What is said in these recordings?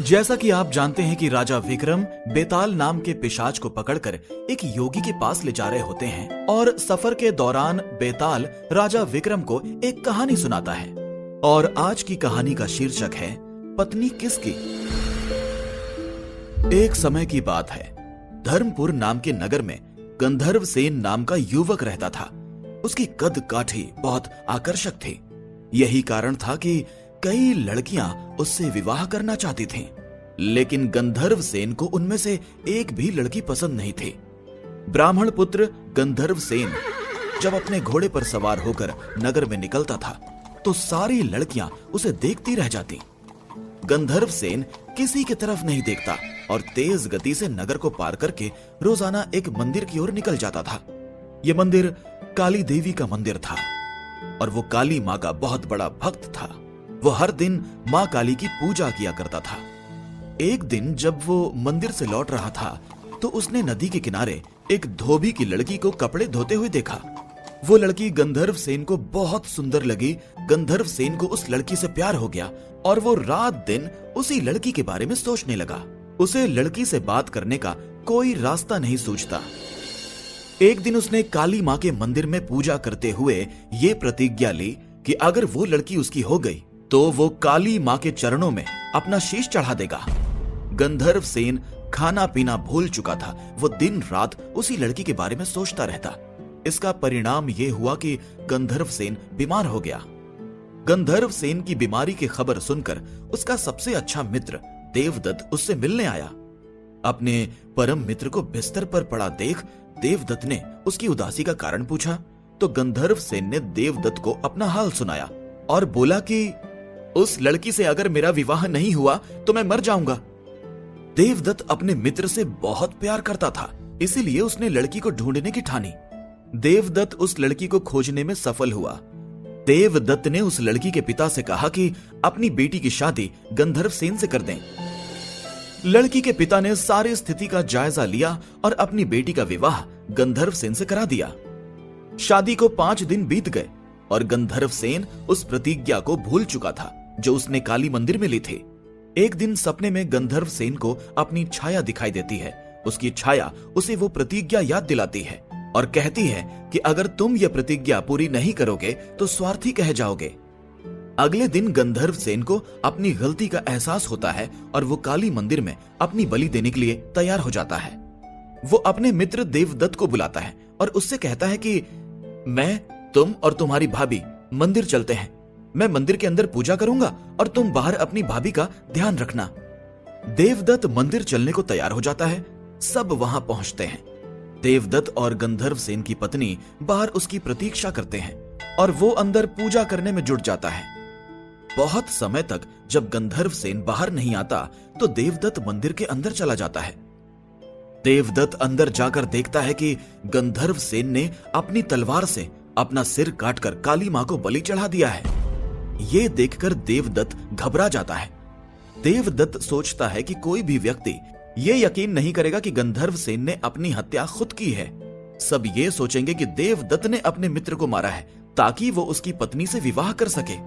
जैसा कि आप जानते हैं कि राजा विक्रम बेताल नाम के पिशाच को पकड़कर एक योगी के पास ले जा रहे होते हैं और सफर के दौरान बेताल राजा विक्रम को एक कहानी सुनाता है। और आज की कहानी का शीर्षक है पत्नी किसकी। एक समय की बात है, धर्मपुर नाम के नगर में गंधर्व सेन नाम का युवक रहता था। उसकी कद काठी बहुत आकर्षक थी। यही कारण था कि कई लड़कियां उससे विवाह करना चाहती थीं, लेकिन गंधर्व सेन को उनमें से एक भी लड़की पसंद नहीं थी। ब्राह्मण पुत्र गंधर्व सेन जब अपने घोड़े पर सवार होकर नगर में निकलता था तो सारी लड़कियां उसे देखती रह जाती। गंधर्व सेन किसी की तरफ नहीं देखता और तेज गति से नगर को पार करके रोजाना एक मंदिर की ओर निकल जाता था। यह मंदिर काली देवी का मंदिर था और वो काली माँ का बहुत बड़ा भक्त था। वो हर दिन माँ काली की पूजा किया करता था। एक दिन जब वो मंदिर से लौट रहा था तो उसने नदी के किनारे एक धोबी की लड़की को कपड़े धोते हुए देखा। वो लड़की गंधर्व सेन को बहुत सुंदर लगी। गंधर्व सेन को उस लड़की से प्यार हो गया और वो रात दिन उसी लड़की के बारे में सोचने लगा। उसे लड़की से बात करने का कोई रास्ता नहीं सूझता। एक दिन उसने काली माँ के मंदिर में पूजा करते हुए ये प्रतिज्ञा ली कि अगर वो लड़की उसकी हो गई तो वो काली माँ के चरणों में अपना शीश चढ़ा देगा। गंधर्व सेन खाना पीना भूल चुका था। वो दिन रात उसी लड़की के बारे में सोचता रहता। इसका परिणाम ये हुआ कि गंधर्व सेन बीमार हो गया। गंधर्व सेन की बीमारी की खबर सुनकर उसका सबसे अच्छा मित्र देवदत्त उससे मिलने आया। अपने परम मित्र को बिस्तर पर पड़ा देख देवदत्त ने उसकी उदासी का कारण पूछा तो गंधर्व सेन ने देवदत्त को अपना हाल सुनाया और बोला कि उस लड़की से अगर मेरा विवाह नहीं हुआ तो मैं मर जाऊंगा। देवदत्त अपने मित्र से बहुत प्यार करता था, इसीलिए उसने लड़की को ढूंढने की ठानी। देवदत्त उस लड़की को खोजने में सफल हुआ। देवदत्त ने उस लड़की के पिता से कहा कि अपनी बेटी की शादी गंधर्व सेन से कर दें। लड़की के पिता ने सारी स्थिति का जायजा लिया और अपनी बेटी का विवाह गंधर्व सेन से करा दिया। शादी को 5 दिन बीत गए और गंधर्व सेन उस प्रतिज्ञा को भूल चुका था जो उसने काली मंदिर में ली थी। एक दिन सपने में गंधर्व सेन को अपनी छाया दिखाई देती है। उसकी छाया उसे वो प्रतिज्ञा याद दिलाती है और कहती है कि अगर तुम यह प्रतिज्ञा पूरी नहीं करोगे तो स्वार्थी कह जाओगे। अगले दिन गंधर्व सेन को अपनी गलती का एहसास होता है और वो काली मंदिर में अपनी बलि देने के लिए तैयार हो जाता है। वो अपने मित्र देवदत्त को बुलाता है और उससे कहता है कि मैं, तुम और तुम्हारी भाभी मंदिर चलते हैं। मैं मंदिर के अंदर पूजा करूंगा और तुम बाहर अपनी भाभी का ध्यान रखना। देवदत्त मंदिर चलने को तैयार हो जाता है। सब वहां पहुंचते हैं। देवदत्त और गंधर्व सेन की पत्नी बाहर उसकी प्रतीक्षा करते हैं और वो अंदर पूजा करने में जुट जाता है। बहुत समय तक जब गंधर्व सेन बाहर नहीं आता तो देवदत्त मंदिर के अंदर चला जाता है। देवदत्त अंदर जाकर देखता है कि गंधर्व सेन ने अपनी तलवार से अपना सिर काटकर काली मां को बलि चढ़ा दिया है। ये देखकर देवदत्त घबरा जाता है। देवदत्त सोचता है कि कोई भी व्यक्ति ये यकीन नहीं करेगा कि गंधर्व सेन ने अपनी हत्या खुद की है। सब ये सोचेंगे कि देवदत्त ने अपने मित्र को मारा है ताकि वो उसकी पत्नी से विवाह कर सके।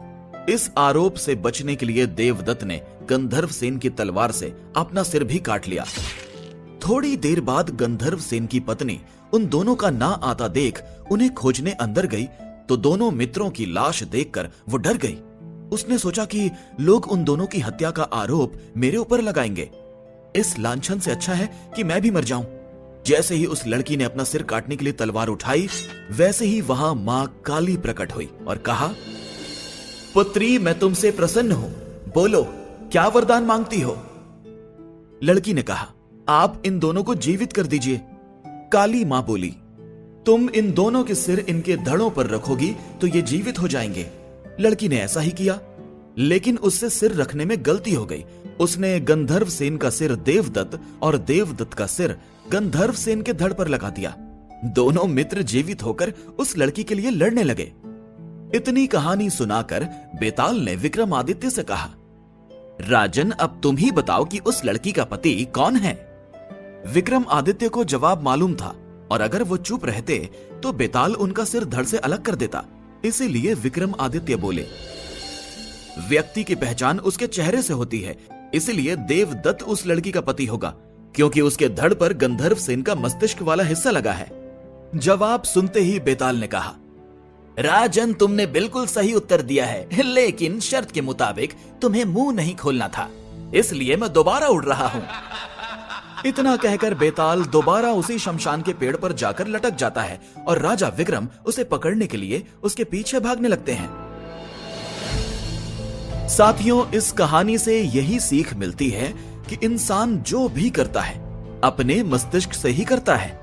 इस आरोप से बचने के लिए देवदत्त ने गंधर्व सेन की तलवार से अपना सिर भी काट लिया। थोड़ी देर बाद गंधर्व सेन की पत्नी उन दोनों का ना आता देख उन्हें खोजने अंदर गई तो दोनों मित्रों की लाश देखकर वो डर गई। उसने सोचा कि लोग उन दोनों की हत्या का आरोप मेरे ऊपर लगाएंगे। इस लांछन से अच्छा है कि मैं भी मर जाऊं। जैसे ही उस लड़की ने अपना सिर काटने के लिए तलवार उठाई, वैसे ही वहां मां काली प्रकट हुई और कहा, पुत्री, मैं तुमसे प्रसन्न हूं। बोलो, क्या वरदान मांगती हो? लड़की ने कहा, आप इन दोनों को जीवित कर दीजिए। काली मां बोली, तुम इन दोनों के सिर इनके धड़ों पर रखोगी तो ये जीवित हो जाएंगे। लड़की ने ऐसा ही किया, लेकिन उससे सिर रखने में गलती हो गई। उसने गंधर्व सेन का सिर देवदत्त और देवदत्त का सिर गंधर्व सेन के धड़ पर लगा दिया। दोनों मित्र जीवित होकर उस लड़की के लिए लड़ने लगे। इतनी कहानी सुनाकर बेताल ने विक्रमादित्य से कहा, राजन, अब तुम ही बताओ कि उस लड़की का पति कौन है? विक्रमादित्य को जवाब मालूम था और अगर वो चुप रहते तो बेताल उनका सिर धड़ से अलग कर देता। इसीलिए विक्रमादित्य बोले, व्यक्ति की पहचान उसके चेहरे से होती है, इसलिए देवदत्त उस लड़की का पति होगा, क्योंकि उसके धड़ पर गंधर्व सेन का मस्तिष्क वाला हिस्सा लगा है। जवाब सुनते ही बेताल ने कहा, राजन, तुमने बिल्कुल सही उत्तर दिया है, लेकिन शर्त के मुताबिक तुम्हें मुंह नहीं खोलना था, इसलिए मैं दोबारा उड़ रहा हूं। इतना कहकर बेताल दोबारा उसी शमशान के पेड़ पर जाकर लटक जाता है और राजा विक्रम उसे पकड़ने के लिए उसके पीछे भागने लगते हैं। साथियों, इस कहानी से यही सीख मिलती है कि इंसान जो भी करता है अपने मस्तिष्क से ही करता है,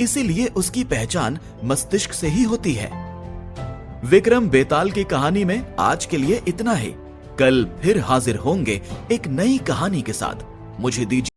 इसीलिए उसकी पहचान मस्तिष्क से ही होती है। विक्रम बेताल की कहानी में आज के लिए इतना ही। कल फिर हाजिर होंगे एक नई कहानी के साथ। मुझे दीजिए